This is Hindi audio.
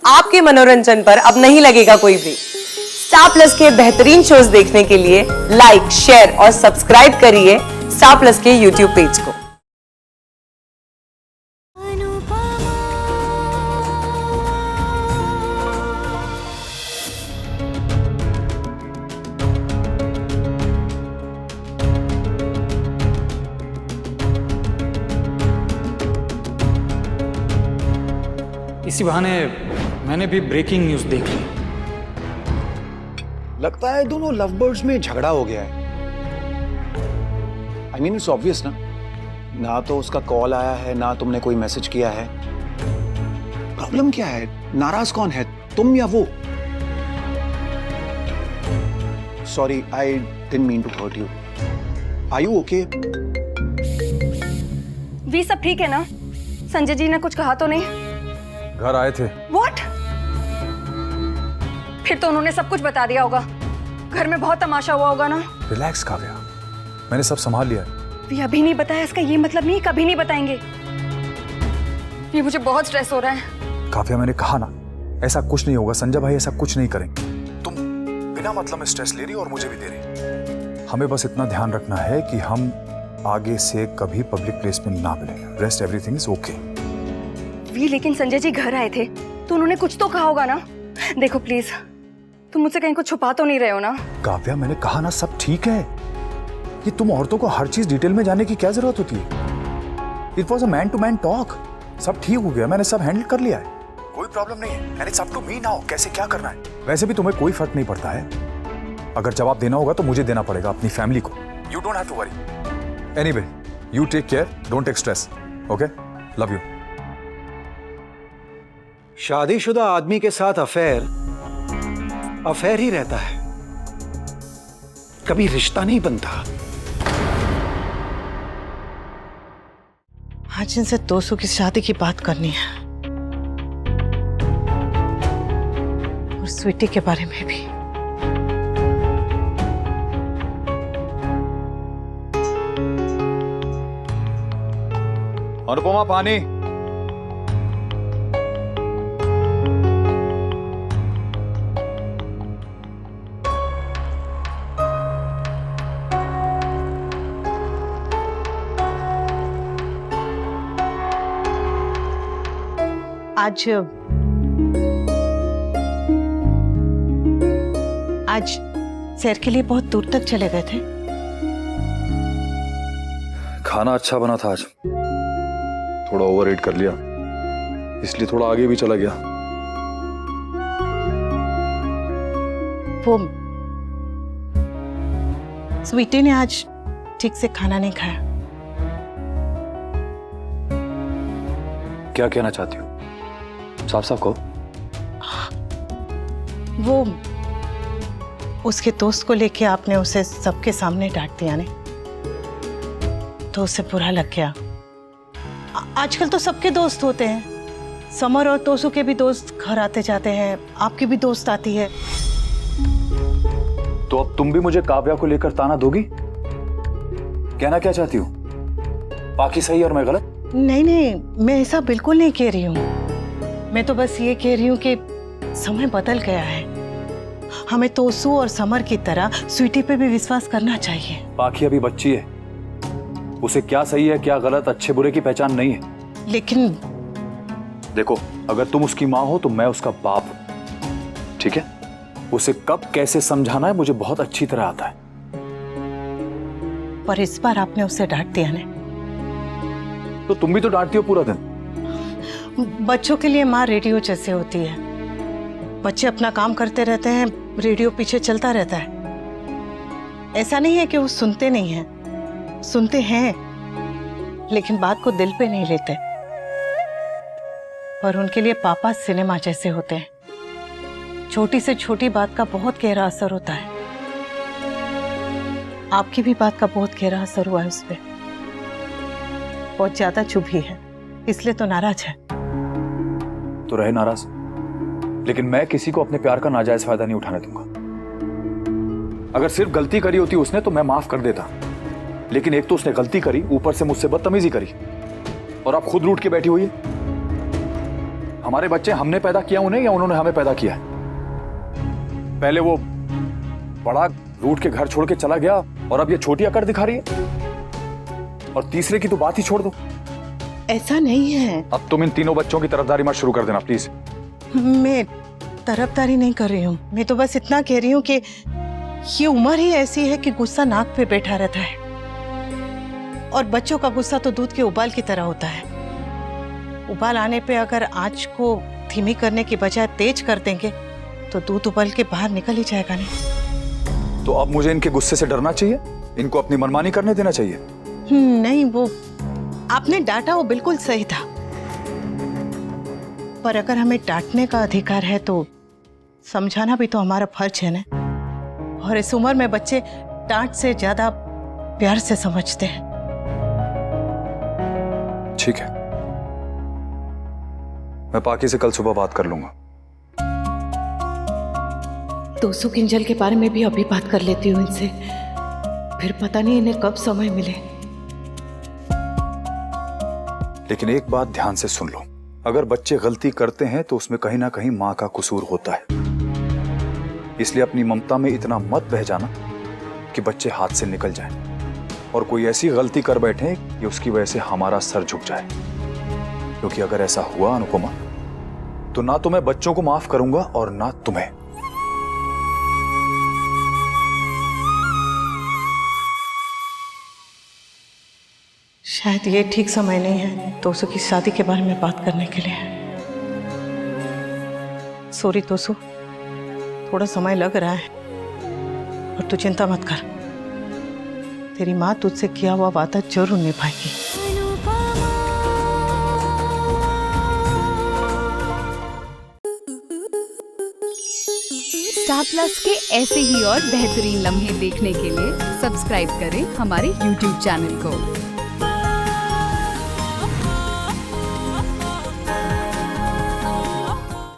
आपके मनोरंजन पर अब नहीं लगेगा कोई ब्रेक। स्टार प्लस के बेहतरीन शोज देखने के लिए लाइक, शेयर और सब्सक्राइब करिए स्टार प्लस के यूट्यूब पेज को। इसी बहाने मैंने भी ब्रेकिंग न्यूज देख ली। लगता है दोनों लव बर्ड्स में झगड़ा हो गया है। आई मीन इट्स ऑब्वियस ना तो उसका कॉल आया है ना तुमने कोई मैसेज किया है। प्रॉब्लम क्या है? नाराज कौन है, तुम या वो? Sorry, I didn't mean to hurt you. Are you okay? We सब ठीक है ना? संजय जी ने कुछ कहा तो नहीं? घर आए थे। What? फिर तो उन्होंने सब कुछ बता दिया होगा। घर में बहुत तमाशा हुआ होगा ना? रिलैक्स काव्या, मैंने सब संभाल लिया है। ये अभी नहीं बताया इसका ये मतलब नहीं कभी नहीं बताएंगे। ये मुझे बहुत स्ट्रेस हो रहा है। काव्या, मैंने कहा ना ऐसा कुछ नहीं होगा। संजय भाई ऐसा कुछ नहीं करेंगे। तुम बिना मतलब में स्ट्रेस ले रही हो और मुझे भी दे रही। हमें बस इतना ध्यान रखना है कि हम आगे से कभी पब्लिक प्लेस में ना मिलें। Rest everything is okay. लेकिन संजय जी घर आए थे तो उन्होंने कुछ तो कहा होगा ना? देखो प्लीज, तुम मुझसे कहीं कुछ छुपा तो नहीं रहे हो ना? काव्या, मैंने कहा ना सब ठीक है। ये तुम औरतों को हर चीज डिटेल में जानने की क्या जरूरत होती है? It was a man to man talk. सब ठीक हो गया, मैंने सब हैंडल कर लिया है। कोई प्रॉब्लम नहीं है। And it's up to me now कैसे क्या करना है। वैसे भी तुम्हें कोई फर्क नहीं पड़ता है। अगर जवाब देना होगा तो मुझे देना पड़ेगा अपनी फैमिली को। You don't have to worry. Anyway, you take care, don't take stress. Okay, love you. शादीशुदा आदमी के साथ अफेयर ही रहता है, कभी रिश्ता नहीं बनता। आज इनसे 200 की शादी की बात करनी है और स्वीटी के बारे में भी। अनुपमा, पानी। आज सैर के लिए बहुत दूर तक चले गए थे। खाना अच्छा बना था आज। थोड़ा ओवर ईट कर लिया, इसलिए थोड़ा आगे भी चला गया। वो स्वीटी ने आज ठीक से खाना नहीं खाया। क्या कहना चाहती हो? साफ साफ कहो। वो उसके दोस्त को लेके आपने उसे सबके सामने डांट दिया ने, तो उसे बुरा लग गया। आजकल तो सबके दोस्त होते हैं। समर और तोसू के भी दोस्त घर आते जाते हैं, आपकी भी दोस्त आती है। तो अब तुम भी मुझे काव्या को लेकर ताना दोगी? कहना क्या चाहती हो? बाकी सही और मैं गलत? नहीं, मैं ऐसा बिल्कुल नहीं कह रही हूँ। मैं तो बस ये कह रही हूँ कि समय बदल गया है। हमें तोसू और समर की तरह स्वीटी पे भी विश्वास करना चाहिए। बाकी अभी बच्ची है, उसे क्या सही है क्या गलत, अच्छे बुरे की पहचान नहीं है। लेकिन देखो, अगर तुम उसकी माँ हो तो मैं उसका बाप हूं, ठीक है? उसे कब कैसे समझाना है मुझे बहुत अच्छी तरह आता है। पर इस बार आपने उसे डांट दिया ने। तो तुम भी तो डांटती हो पूरा दिन। बच्चों के लिए माँ रेडियो जैसे होती है। बच्चे अपना काम करते रहते हैं, रेडियो पीछे चलता रहता है। ऐसा नहीं है कि वो सुनते नहीं हैं, सुनते हैं, लेकिन बात को दिल पे नहीं लेते। पर उनके लिए पापा सिनेमा जैसे होते हैं। छोटी से छोटी बात का बहुत गहरा असर होता है। आपकी भी बात का बहुत गहरा असर हुआ है उस पर। बहुत ज्यादा चुभी है, इसलिए तो नाराज है। तो रहे नाराज, लेकिन मैं किसी को अपने प्यार का नाजायज फायदा नहीं उठाने दूंगा। अगर सिर्फ गलती करी होती उसने तो मैं माफ कर देता, लेकिन एक तो उसने गलती करी, ऊपर से मुझसे बदतमीजी करी, और आप खुद रूठ के बैठी हुई है। हमारे बच्चे हमने पैदा किया उन्हें या उन्होंने हमें पैदा किया है? पहले वो बड़ा रूठ के घर छोड़ के चला गया और अब ये छोटी अकड़ दिखा रही है। और तीसरे की तो बात ही छोड़ दो। ऐसा नहीं है। अब तुम इन तीनों बच्चों की तरफदारी मत शुरू कर देना प्लीज। मैं तरफदारी नहीं कर रही हूँ, मैं तो बस इतना कह रही हूँ कि ये उम्र ही ऐसी है कि गुस्सा नाक पे बैठा रहता है, और बच्चों का गुस्सा तो दूध के उबाल की तरह होता है। उबाल आने पे अगर आंच को धीमी करने की बजाय तेज कर देंगे तो दूध उबल के बाहर निकल ही जाएगा। नहीं तो अब मुझे इनके गुस्से से डरना चाहिए, इनको अपनी मनमानी करने देना चाहिए? नहीं, वो आपने डांटा वो बिल्कुल सही था, पर अगर हमें डांटने का अधिकार है तो समझाना भी तो हमारा फर्ज है ना। और इस उम्र में बच्चे डांट से ज्यादा प्यार से समझते हैं। ठीक है, मैं पाकी से कल सुबह बात कर लूंगा। 200 किंजल के बारे में भी अभी बात कर लेती हूँ इनसे, फिर पता नहीं इन्हें कब समय मिले। लेकिन एक बात ध्यान से सुन लो, अगर बच्चे गलती करते हैं तो उसमें कहीं ना कहीं माँ का कसूर होता है। इसलिए अपनी ममता में इतना मत बह जाना कि बच्चे हाथ से निकल जाएं और कोई ऐसी गलती कर बैठे कि उसकी वजह से हमारा सर झुक जाए। क्योंकि अगर ऐसा हुआ अनुपमा, तो ना तो मैं बच्चों को माफ करूंगा और ना तुम्हें। शायद ये ठीक समय नहीं है तोसू की शादी के बारे में बात करने के लिए। सॉरी तोसू, थोड़ा समय लग रहा है, और तू चिंता मत कर, तेरी माँ तुझसे किया हुआ वादा जरूर निभाएगी। स्टार प्लस के ऐसे ही और बेहतरीन लम्हे देखने के लिए सब्सक्राइब करें हमारे YouTube चैनल को।